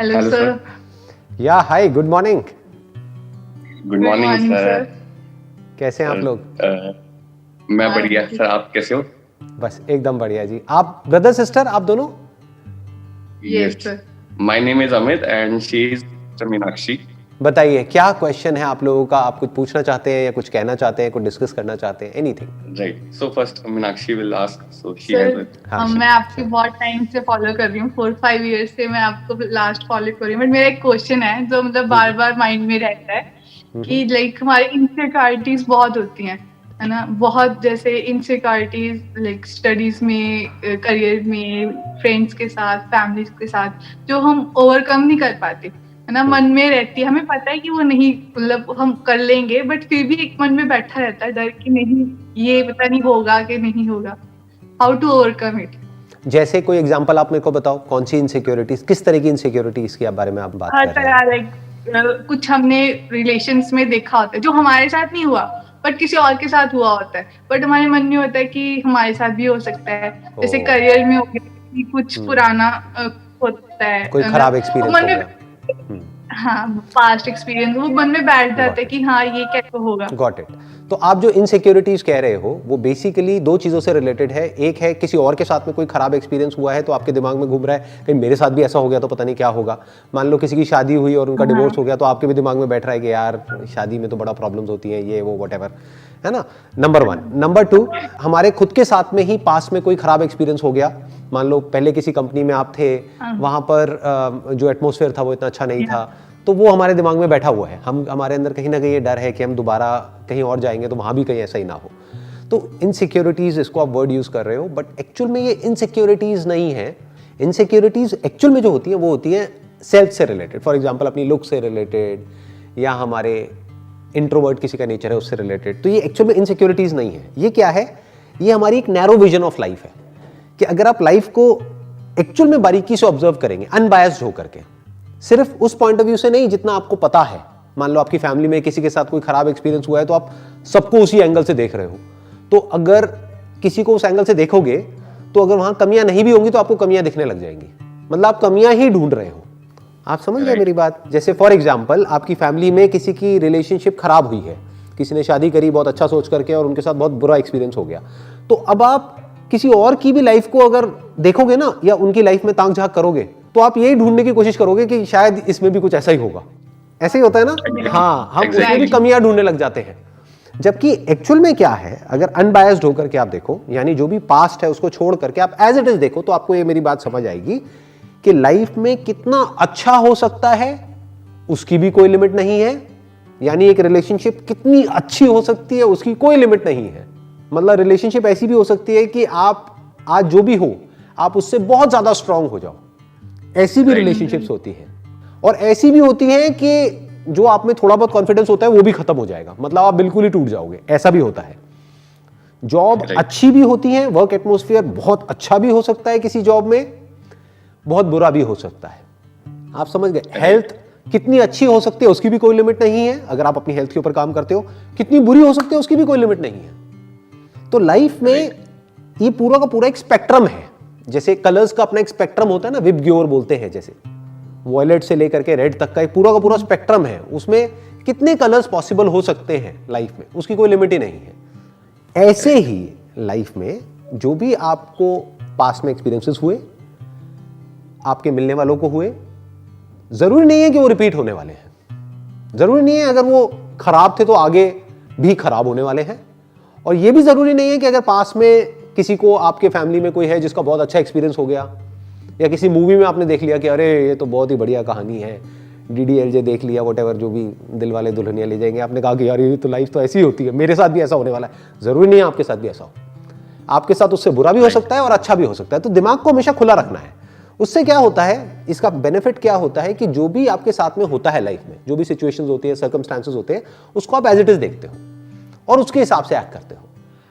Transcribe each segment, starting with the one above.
Hello hello sir. Sir. या hi, good morning. Good morning sir. कैसे हैं आप सर, लोग? मैं बढ़िया सर, आप कैसे हो? बस एकदम बढ़िया जी। आप ब्रदर सिस्टर आप दोनों? Yes sir. My name is Amit and she is Meenakshi. बताइए क्या क्वेश्चन है आप लोगों का? आप कुछ पूछना चाहते हैं या कुछ कहना चाहते हैं, कुछ डिस्कस करना चाहते हैं? Anything. Right, so first Meenakshi will ask, so she has sir it. हाँ मैं आपकी बहुत टाइम से फॉलो कर रही हूँ, 4-5 ईयर्स से मैं आपको लास्ट फॉलो कर रही हूँ। बट मेरा एक क्वेश्चन है जो मतलब बार बार माइंड में रहता है कि लाइक हमारी इनसिक्योरिटीज बहुत होती हैं, है ना? बहुत जैसे इनसिक्योरिटीज लाइक स्टडीज में, करियर में, फ्रेंड्स के साथ, फैमिली के साथ, जो हम ओवरकम नहीं कर पाते, है ना? मन में रहती है, हमें पता है कि वो नहीं, मतलब हम कर लेंगे, बट फिर भी एक मन में बैठा रहता है डर कि नहीं, ये पता नहीं होगा कि नहीं होगा। How to overcome it? जैसे कोई एग्जांपल आप मेरे को बताओ, कौन सी इनसिक्योरिटीज, किस तरह की इनसिक्योरिटीज के बारे में आप बात हर कर रहे तरह हैं? लाइक कुछ हमने रिलेशंस में देखा होता है जो हमारे साथ नहीं हुआ बट किसी और के साथ हुआ होता है, बट हमारे मन में होता है कि हमारे साथ भी हो सकता है। जैसे ओह। करियर में हो गया कि कुछ पुराना होता है, कोई मतलब खराब वो एक्सपीरियंस मन हो में, गया। हाँ, पास्ट एक्सपीरियंस वो मन में बैठ जाता गॉट है इट, कि हाँ ये कैसे होगा। Got it. तो आप जो इनसिक्योरिटीज कह रहे हो वो बेसिकली दो चीजों से रिलेटेड है। एक है किसी और के साथ में कोई खराब एक्सपीरियंस हुआ है तो आपके दिमाग में घूम रहा है कहीं मेरे साथ भी ऐसा हो गया तो पता नहीं क्या होगा। मान लो किसी की शादी हुई और उनका डिवोर्स हो गया तो आपके भी दिमाग में बैठ रहा है कि यार शादी में तो बड़ा प्रॉब्लम्स होती हैं, ये वो वट, है ना? Number one. नंबर टू, हमारे खुद के साथ में ही पास में कोई खराब एक्सपीरियंस हो गया। मान लो पहले किसी कंपनी में आप थे, वहां पर जो एटमॉस्फेयर था वो इतना अच्छा नहीं था, तो वो हमारे दिमाग में बैठा हुआ है। हम, हमारे अंदर कहीं ना कहीं ये डर है कि हम दोबारा कहीं और जाएंगे तो वहां भी कहीं ऐसा ही ना हो। तो इनसिक्योरिटीज, इसको आप वर्ड यूज कर रहे हो, बट एक्चुअल में ये इनसिक्योरिटीज नहीं है। इनसिक्योरिटीज एक्चुअल में जो होती है वो होती है सेल्फ से रिलेटेड। फॉर एग्जाम्पल अपनी लुक से रिलेटेड, या हमारे इंट्रोवर्ट किसी का नेचर है उससे रिलेटेड। तो ये एक्चुअल में इनसिक्योरिटीज नहीं है। ये क्या है? ये हमारी एक नैरो विजन ऑफ लाइफ है कि अगर आप लाइफ को एक्चुअल में बारीकी से ऑब्जर्व करेंगे, अनबायस्ड होकर के, सिर्फ उस पॉइंट ऑफ व्यू से नहीं जितना आपको पता है। मान लो आपकी फैमिली में किसी के साथ कोई खराब एक्सपीरियंस हुआ है तो आप सबको उसी एंगल से देख रहे हो। तो अगर किसी को उस एंगल से देखोगे तो अगर वहां कमियां नहीं भी होंगी तो आपको कमियां दिखने लग जाएंगी। मतलब आप कमियां ही ढूंढ रहे हो। आप समझ गए मेरी बात? जैसे फॉर एग्जाम्पल आपकी फैमिली में किसी की रिलेशनशिप खराब हुई है, किसी ने शादी करी बहुत अच्छा सोच करके और उनके साथ बहुत बुरा एक्सपीरियंस हो गया, तो अब आप किसी और की भी लाइफ को अगर देखोगे ना, या उनकी लाइफ में ताक झांक करोगे, तो आप यही ढूंढने की कोशिश करोगे कि शायद इसमें भी कुछ ऐसा ही होगा। ऐसे ही होता है ना? हाँ, हम उसमें भी कमियां ढूंढने लग जाते हैं। जबकि एक्चुअल में क्या है, अगर अनबायस्ड होकर के आप देखो, यानी जो भी पास्ट है उसको छोड़ करके आप एज इट इज देखो, तो आपको ये मेरी बात समझ आएगी कि लाइफ में कितना अच्छा हो सकता है उसकी भी कोई लिमिट नहीं है। यानी एक रिलेशनशिप कितनी अच्छी हो सकती है उसकी कोई लिमिट नहीं है। मतलब रिलेशनशिप ऐसी भी हो सकती है कि आप आज जो भी हो आप उससे बहुत ज्यादा स्ट्रांग हो जाओ, ऐसी भी रिलेशनशिप्स होती हैं। और ऐसी भी होती हैं कि जो आप में थोड़ा बहुत कॉन्फिडेंस होता है वो भी खत्म हो जाएगा, मतलब आप बिल्कुल ही टूट जाओगे, ऐसा भी होता है। जॉब अच्छी भी होती है, वर्क एटमॉस्फेयर बहुत अच्छा भी हो सकता है किसी जॉब में, बहुत बुरा भी हो सकता है। आप समझ गए? हेल्थ कितनी अच्छी हो सकती है उसकी भी कोई लिमिट नहीं है, अगर आप अपनी हेल्थ के ऊपर काम करते हो। कितनी बुरी हो सकती है उसकी भी कोई लिमिट नहीं है। तो लाइफ में ये पूरा का पूरा एक स्पेक्ट्रम है। जैसे कलर्स का अपना एक स्पेक्ट्रम होता है ना, विबग्योर बोलते हैं, जैसे वॉयलेट से लेकर के रेड तक का एक पूरा का पूरा स्पेक्ट्रम है। उसमें कितने कलर्स पॉसिबल हो सकते हैं लाइफ में, उसकी कोई लिमिट ही नहीं है। ऐसे ही लाइफ में जो भी आपको पास्ट में एक्सपीरियंसेस हुए, आपके मिलने वालों को हुए, जरूरी नहीं है कि वो रिपीट होने वाले हैं। जरूरी नहीं है अगर वो खराब थे तो आगे भी खराब होने वाले हैं। और ये भी जरूरी नहीं है कि अगर पास में किसी को, आपके फैमिली में कोई है जिसका बहुत अच्छा एक्सपीरियंस हो गया, या किसी मूवी में आपने देख लिया कि अरे ये तो बहुत ही बढ़िया कहानी है, DDLJ देख लिया, व्हाटएवर, जो भी दिल वाले दुल्हनिया ले जाएंगे, आपने कहा कि यार ये तो लाइफ तो ऐसी ही होती है, मेरे साथ भी ऐसा होने वाला है। जरूरी नहीं है आपके साथ भी ऐसा हो। आपके साथ उससे बुरा भी हो सकता है और अच्छा भी हो सकता है। तो दिमाग को हमेशा खुला रखना है। उससे क्या होता है, इसका बेनिफिट क्या होता है कि जो भी आपके साथ में होता है लाइफ में, जो भी सिचुएशंस होती है, सर्कमस्टांसेस होते हैं, उसको आप एज इट इज देखते हो और उसके हिसाब से एक्ट करते हो।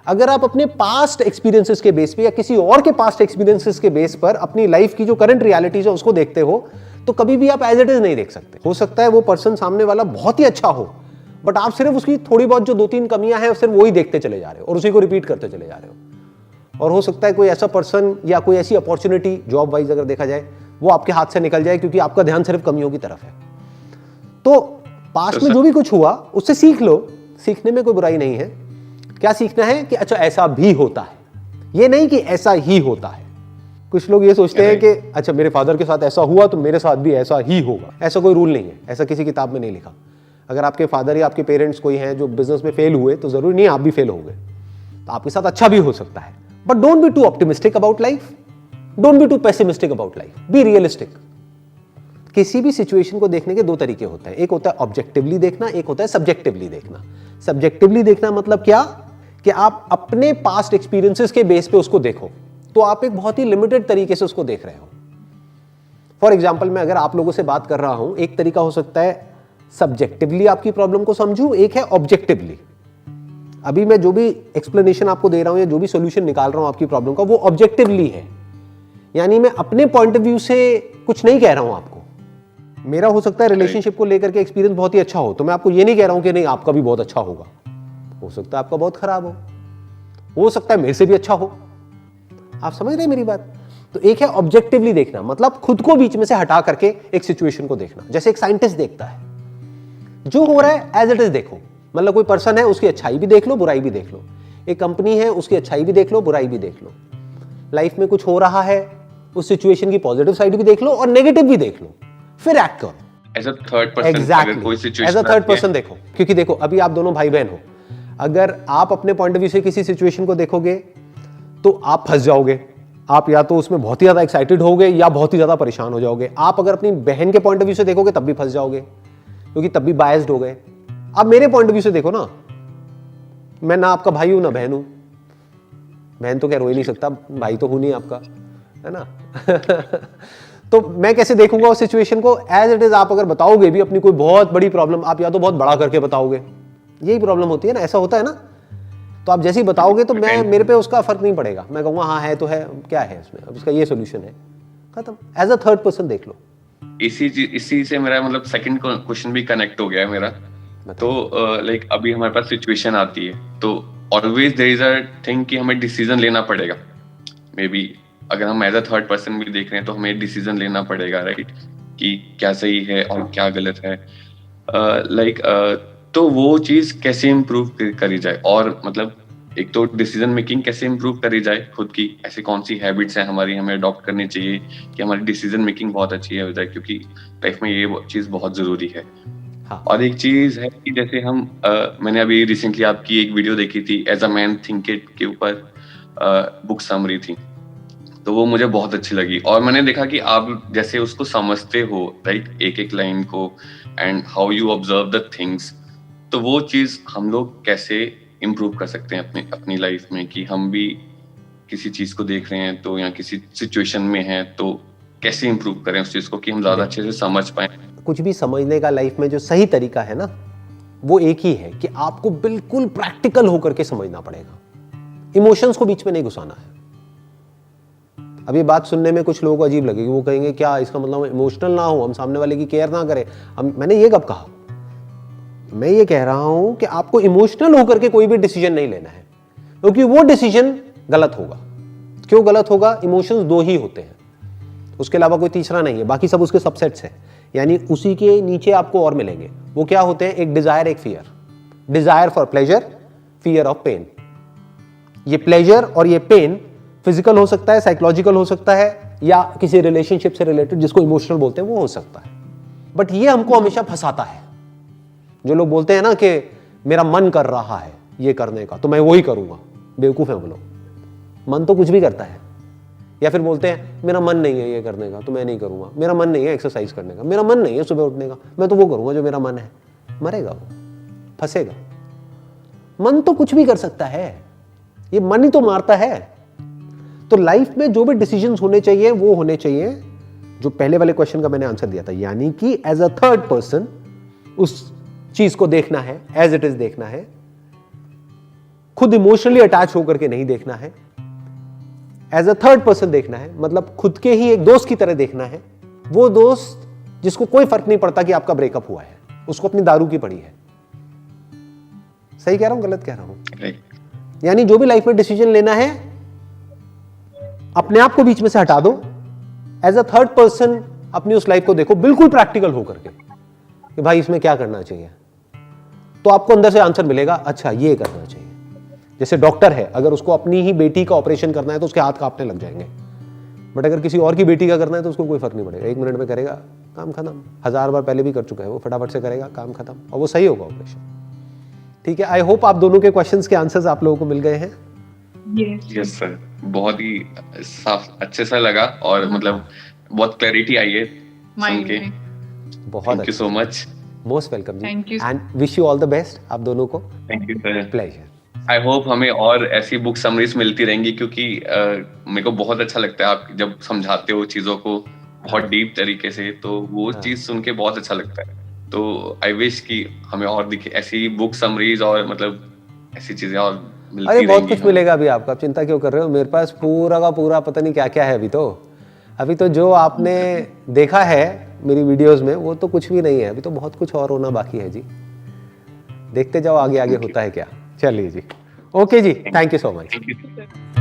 अगर आप अपने पास्ट एक्सपीरियंसेस के बेस पे या किसी और के पास्ट एक्सपीरियंसेस के बेस पर अपनी लाइफ की जो करंट रियलिटीज है उसको देखते हो, तो कभी भी आप एज इट इज नहीं देख सकते। हो सकता है वो पर्सन सामने वाला बहुत ही अच्छा हो, बट आप सिर्फ उसकी थोड़ी बहुत जो 2-3 कमियां हैं सिर्फ वही देखते चले जा रहे हो और उसी को रिपीट करते चले जा रहे हो। और हो सकता है कोई ऐसा पर्सन या कोई ऐसी अपॉर्चुनिटी, जॉब वाइज अगर देखा जाए, वो आपके हाथ से निकल जाए, क्योंकि आपका ध्यान सिर्फ कमियों की तरफ है। तो पास्ट में जो भी कुछ हुआ उससे सीख लो, सीखने में कोई बुराई नहीं है। क्या सीखना है कि अच्छा ऐसा भी होता है, ये नहीं कि ऐसा ही होता है। कुछ लोग ये सोचते हैं कि अच्छा मेरे फादर के साथ ऐसा हुआ तो मेरे साथ भी ऐसा ही होगा। ऐसा कोई रूल नहीं है, ऐसा किसी किताब में नहीं लिखा। अगर आपके फादर या आपके पेरेंट्स कोई हैं जो बिजनेस में फेल हुए तो जरूरी नहीं आप भी फेल होगे, तो आपके साथ अच्छा भी हो सकता है। But don't be too optimistic about life, don't be too pessimistic about life, be realistic. किसी भी सिचुएशन को देखने के दो तरीके होते हैं, एक होता है ऑब्जेक्टिवली देखना, एक होता है सब्जेक्टिवली देखना। सब्जेक्टिवली देखना मतलब क्या कि आप अपने पास्ट एक्सपीरियंसेस के बेस पे उसको देखो, तो आप एक बहुत ही लिमिटेड तरीके से उसको देख रहे हो। फॉर एग्जाम्पल, मैं अगर आप लोगों से बात कर रहा हूं, एक तरीका हो सकता है सब्जेक्टिवली आपकी प्रॉब्लम को समझूं, एक है ऑब्जेक्टिवली। अभी मैं जो भी एक्सप्लेनेशन आपको दे रहा हूं या जो भी सोल्यूशन निकाल रहा हूं आपकी प्रॉब्लम का, वो ऑब्जेक्टिवली है, यानी मैं अपने पॉइंट ऑफ व्यू से कुछ नहीं कह रहा हूं आपको। मेरा हो सकता है रिलेशनशिप को लेकर के एक्सपीरियंस बहुत ही अच्छा हो, तो मैं आपको ये नहीं कह रहा हूं कि नहीं आपका भी बहुत अच्छा होगा। हो सकता है आपका बहुत खराब हो सकता है मेरे से भी अच्छा हो। आप समझ रहे हैं मेरी बात? तो एक है ऑब्जेक्टिवली देखना, मतलब खुद को बीच में से हटा करके एक सिचुएशन को देखना, जैसे एक साइंटिस्ट देखता है, जो हो रहा है एज इट इज देखो। मतलब कोई पर्सन है, उसकी अच्छाई भी देख लो, बुराई भी देख लो। एक कंपनी है, उसकी अच्छाई भी देख लो, बुराई भी देख लो। लाइफ में कुछ हो रहा है, उस सिचुएशन की पॉजिटिव साइड भी देख लो और नेगेटिव भी देख लो, फिर एक्ट करो। As a third person, exactly, कोई situation as a third person देखो। क्योंकि देखो, अभी आप दोनों भाई बहन हो, अगर आप अपने पॉइंट ऑफ व्यू से किसी सिचुएशन को देखोगे तो आप फंस जाओगे। आप या तो उसमें बहुत ही ज्यादा एक्साइटेड होगे या बहुत ही ज्यादा परेशान हो जाओगे। आप अगर अपनी बहन के पॉइंट ऑफ व्यू से देखोगे तब भी फंस जाओगे, क्योंकि तब भी बायस्ड हो गए। अब मेरे पॉइंट ऑफ व्यू से देखो ना, मैं ना आपका भाई हूं ना बहन हूं। बहन तो क्या रो ही नहीं सकता, भाई तो हूं नहीं आपका, है ना? तो मैं कैसे देखूंगा उस सिचुएशन को? एज इट इज आप अगर बताओगे भी अपनी कोई बहुत बड़ी प्रॉब्लम, आप या तो बहुत बड़ा करके बताओगे, यही प्रॉब्लम होती है ना, ऐसा होता है ना। तो आप जैसे ही बताओगे तो मैं मेरे पे उसका फर्क नहीं पड़ेगा, मैं कहूंगा हाँ है तो है, क्या है इसमें, अब इसका ये सोल्यूशन है, खत्म। एज अ थर्ड पर्सन देख लो। इसी से मेरा मतलब सेकंड क्वेश्चन भी कनेक्ट हो गया है मेरा। तो लाइक अभी हमारे पास सिचुएशन आती है तो always there is a thing कि हमें डिसीजन लेना पड़ेगा। मे बी अगर हम एज अ थर्ड पर्सन भी देख रहे हैं तो हमें डिसीजन लेना पड़ेगा, राइट, कि क्या सही है और क्या गलत है। तो वो चीज कैसे इम्प्रूव करी जाए, और मतलब एक तो डिसीजन मेकिंग कैसे इम्प्रूव करी जाए खुद की, ऐसी कौन सी हैबिट्स हैं हमारी हमें अडॉप्ट करनी चाहिए कि हमारी डिसीजन मेकिंग बहुत अच्छी हो जाए, क्योंकि लाइफ में ये चीज बहुत जरूरी है। हाँ। और एक चीज है कि जैसे हम मैंने अभी रिसेंटली आपकी एक वीडियो देखी थी as a man think it के ऊपर, बुक समरी थी, तो वो मुझे बहुत अच्छी लगी। और मैंने देखा कि आप जैसे उसको समझते हो, राइट, एक एक लाइन को, and how you observe the things, तो वो चीज हम लोग कैसे इम्प्रूव कर सकते हैं अपनी लाइफ में, कि हम भी किसी चीज को देख रहे हैं तो या किसी सिचुएशन में हैं तो कैसे इम्प्रूव करें उस चीज को कि हम ज्यादा अच्छे से समझ पाए। कुछ भी समझने का लाइफ में जो सही तरीका है ना, वो एक ही है कि आपको बिल्कुल प्रैक्टिकल होकर के समझना पड़ेगा, इमोशंस को बीच में नहीं घुसाना है। अब ये बात सुनने में कुछ लोगों को अजीब लगेगी, वो कहेंगे क्या इसका मतलब इमोशनल ना हो, हम सामने वाले की केयर ना करें। मैंने ये कब कहा? मैं ये कह रहा हूं कि आपको इमोशनल होकर के कोई भी डिसीजन नहीं लेना है, क्योंकि वो डिसीजन गलत होगा। क्यों गलत होगा? इमोशंस दो ही होते हैं, उसके अलावा कोई तीसरा नहीं है, बाकी सब उसके सबसेट्स हैं, यानी उसी के नीचे आपको और मिलेंगे। वो क्या होते हैं? एक डिजायर, एक fear. Desire for pleasure, fear of pain. ये प्लेजर और ये पेन फिजिकल हो सकता है, साइकोलॉजिकल हो सकता है, या किसी रिलेशनशिप से रिलेटेड जिसको इमोशनल बोलते हैं वो हो सकता है। बट ये हमको हमेशा फंसाता है। जो लोग बोलते हैं ना कि मेरा मन कर रहा है ये करने का तो मैं वही करूंगा, बेवकूफ है वो लोग। मन तो कुछ भी करता है। या फिर बोलते हैं मेरा मन नहीं है ये करने का तो मैं नहीं करूंगा, मेरा मन नहीं है एक्सरसाइज करने का, मेरा मन नहीं है सुबह उठने का, मैं तो वो करूंगा जो मेरा मन है। मरेगा वो, फंसेगा। मन तो कुछ भी कर सकता है, ये मन ही तो मारता है। तो लाइफ में जो भी डिसीजंस होने चाहिए वो होने चाहिए जो पहले वाले क्वेश्चन का मैंने आंसर दिया था, यानी कि एज अ थर्ड पर्सन उस चीज को देखना है, एज इट इज देखना है, खुद इमोशनली अटैच होकर के नहीं देखना है, एज अ थर्ड पर्सन देखना है, मतलब खुद के ही एक दोस्त की तरह देखना है। वो दोस्त जिसको कोई फर्क नहीं पड़ता कि आपका ब्रेकअप हुआ है, उसको अपनी दारू की पड़ी है। सही कह रहा हूं, गलत कह रहा हूं? यानी जो भी लाइफ में डिसीजन लेना है, अपने आप को बीच में से हटा दो, एज अ थर्ड पर्सन अपनी उस लाइफ को देखो बिल्कुल प्रैक्टिकल होकर के कि भाई इसमें क्या करना चाहिए, तो आपको अंदर से आंसर मिलेगा, अच्छा ये करना चाहिए। जैसे डॉक्टर है, अगर उसको अपनी ही बेटी का ऑपरेशन करना है तो उसके हाथ कांपने लग जाएंगे, बट अगर किसी और की बेटी का करना है तो उसको कोई फर्क नहीं पड़ेगा, 1 मिनट में करेगा, काम खत्म। 1000 बार पहले भी कर चुका है वो, फटाफट से करेगा, काम खत्म, और वो सही होगा ऑपरेशन। ठीक है, आई होप आप दोनों के क्वेश्चंस के आंसर्स आप लोगों को मिल गए हैं। यस सर, बहुत ही साफ अच्छे सा लगा, और मतलब बहुत क्लैरिटी आई है सुन के। बहुत thank you so much. Most welcome जी, Thank you. And wish you all the best आप दोनों को। Thank you sir. Pleasure. I hope हमें और ऐसी बुक समरीज मिलती रहेंगी, क्योंकि मेरे को बहुत अच्छा लगता है आप जब समझाते हो चीजों को बहुत डीप तरीके से, तो वो चीज सुन के बहुत अच्छा लगता है। तो आई विश कि हमें और दिखे ऐसी बुक समरीज, और मतलब ऐसी चीजें और मिलती अरे बहुत रहेंगी कुछ मिलेगा अभी आपको, आप चिंता क्यों कर रहे हो, मेरे पास पूरा का पूरा पता नहीं क्या क्या है अभी तो जो आपने देखा है मेरी वीडियोस में वो तो कुछ भी नहीं है, अभी तो बहुत कुछ और होना बाकी है जी। देखते जाओ आगे आगे होता है क्या। चलिए जी, ओके जी, thank you so much. Thank you.